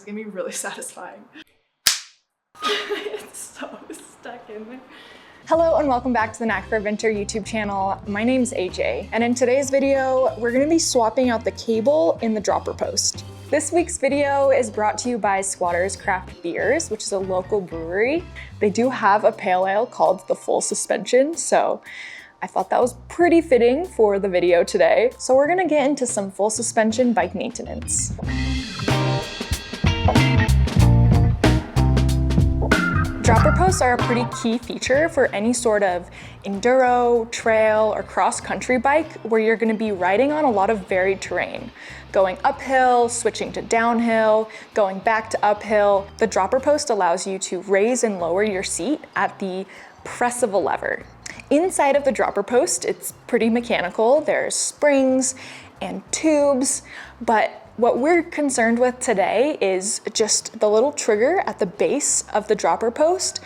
is gonna be really satisfying. It's so stuck in there. Hello and welcome back to the nacforadventurer YouTube channel. My name's AJ, and in today's video, we're gonna be swapping out the cable in the dropper post. This week's video is brought to you by Squatter's Craft Beers, which is a local brewery. They do have a pale ale called the Full Suspension, so I thought that was pretty fitting for the video today. So we're gonna get into some full suspension bike maintenance. Dropper posts are a pretty key feature for any sort of enduro, trail, or cross-country bike where you're gonna be riding on a lot of varied terrain. Going uphill, switching to downhill, going back to uphill. The dropper post allows you to raise and lower your seat at the press of a lever. Inside of the dropper post, it's pretty mechanical. There's springs and tubes, but what we're concerned with today is just the little trigger at the base of the dropper post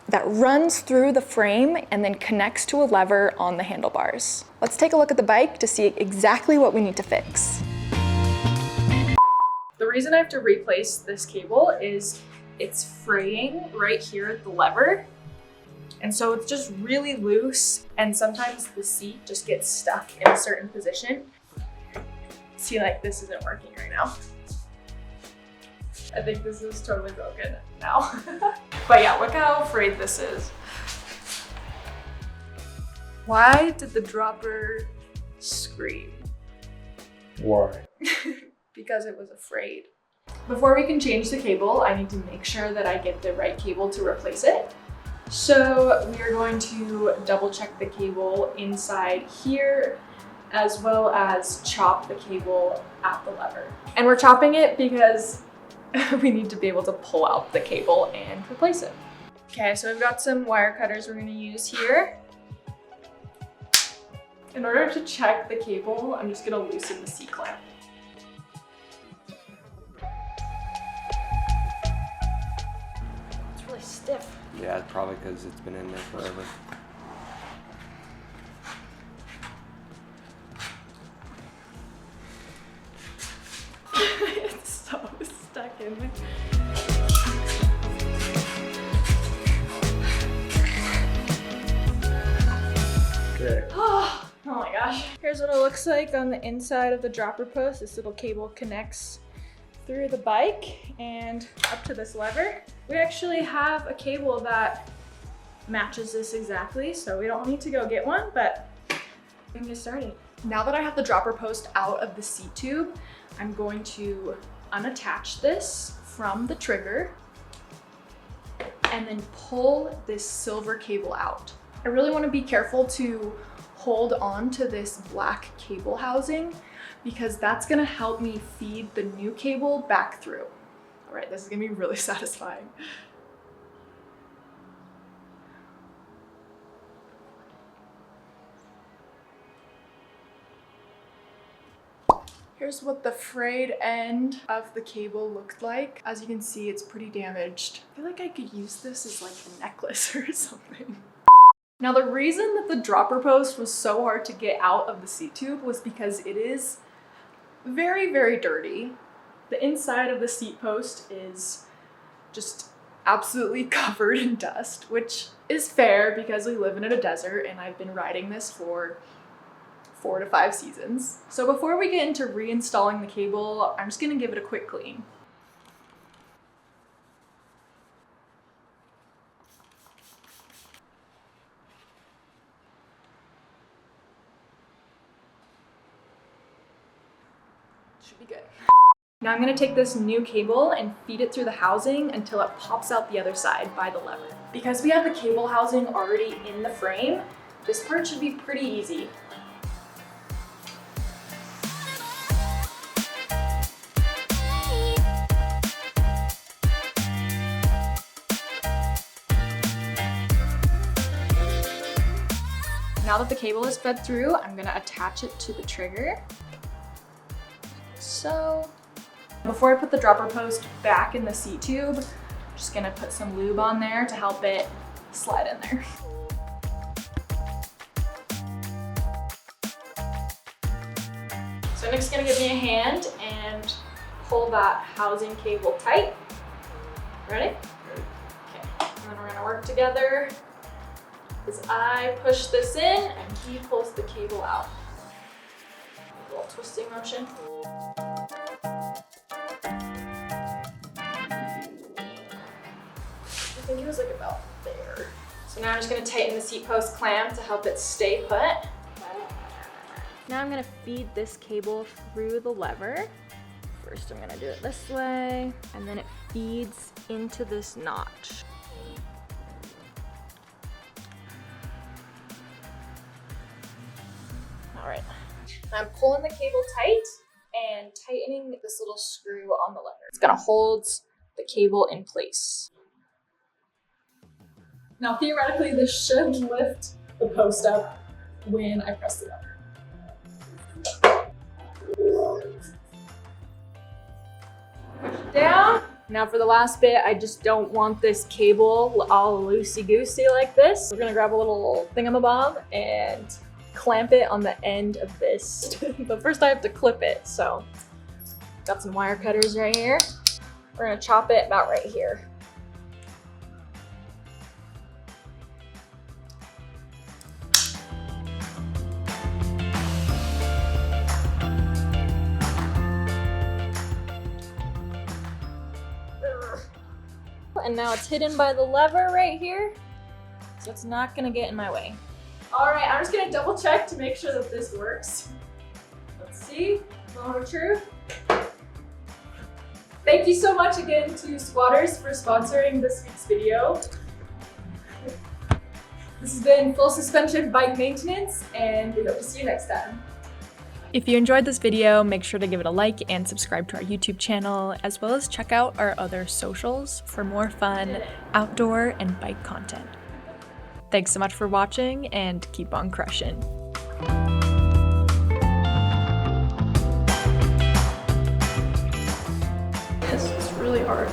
that runs through the frame and then connects to a lever on the handlebars. Let's take a look at the bike to see exactly what we need to fix. The reason I have to replace this cable is it's fraying right here at the lever. And so it's just really loose, and sometimes the seat just gets stuck in a certain position. See, like, this isn't working right now. I think this is totally broken now. But yeah, look how frayed this is. Why did the dropper scream? Why? Because it was afraid. Before we can change the cable, I need to make sure that I get the right cable to replace it. So we are going to double check the cable inside here, as well as chop the cable at the lever. And we're chopping it because we need to be able to pull out the cable and replace it. Okay, so we've got some wire cutters we're gonna use here. In order to check the cable, I'm just gonna loosen the C-clamp. It's really stiff. Yeah, probably because it's been in there forever. It's so stuck in there. Okay. Oh my gosh. Here's what it looks like on the inside of the dropper post. This little cable connects through the bike and up to this lever. We actually have a cable that matches this exactly, so we don't need to go get one, but we can get started. Now that I have the dropper post out of the seat tube, I'm going to unattach this from the trigger and then pull this silver cable out. I really want to be careful to hold on to this black cable housing because that's going to help me feed the new cable back through. All right, this is going to be really satisfying. Here's what the frayed end of the cable looked like. As you can see, it's pretty damaged. I feel like I could use this as like a necklace or something. Now, the reason that the dropper post was so hard to get out of the seat tube was because it is very, very dirty. The inside of the seat post is just absolutely covered in dust, which is fair because we live in a desert and I've been riding this for 4 to 5 seasons. So before we get into reinstalling the cable, I'm just gonna give it a quick clean. Should be good. Now I'm gonna take this new cable and feed it through the housing until it pops out the other side by the lever. Because we have the cable housing already in the frame, this part should be pretty easy. Now that the cable is fed through, I'm gonna attach it to the trigger. So, before I put the dropper post back in the seat tube, I'm just gonna put some lube on there to help it slide in there. So Nic's gonna give me a hand and pull that housing cable tight. Ready? Okay, and then we're gonna work together as I push this in and he pulls the cable out. A little twisting motion. I think it was like about there. So now I'm just gonna tighten the seat post clamp to help it stay put. Now I'm gonna feed this cable through the lever. First I'm gonna do it this way, and then it feeds into this notch. All right, I'm pulling the cable tight and tightening this little screw on the lever. It's gonna hold the cable in place. Now theoretically this should lift the post up when I press the lever. Push it down. Now for the last bit, I just don't want this cable all loosey-goosey like this. We're gonna grab a little thingamabob and clamp it on the end of this. But first I have to clip it, so got some wire cutters right here. We're gonna chop it about right here. And now it's hidden by the lever right here, so it's not gonna get in my way. All right, I'm just gonna double check to make sure that this works. Let's see, moment of truth. Thank you so much again to Squatters for sponsoring this week's video. This has been Full Suspension Bike Maintenance, and we hope to see you next time. If you enjoyed this video, make sure to give it a like and subscribe to our YouTube channel, as well as check out our other socials for more fun outdoor and bike content. Thanks so much for watching, and keep on crushing. This is really hard.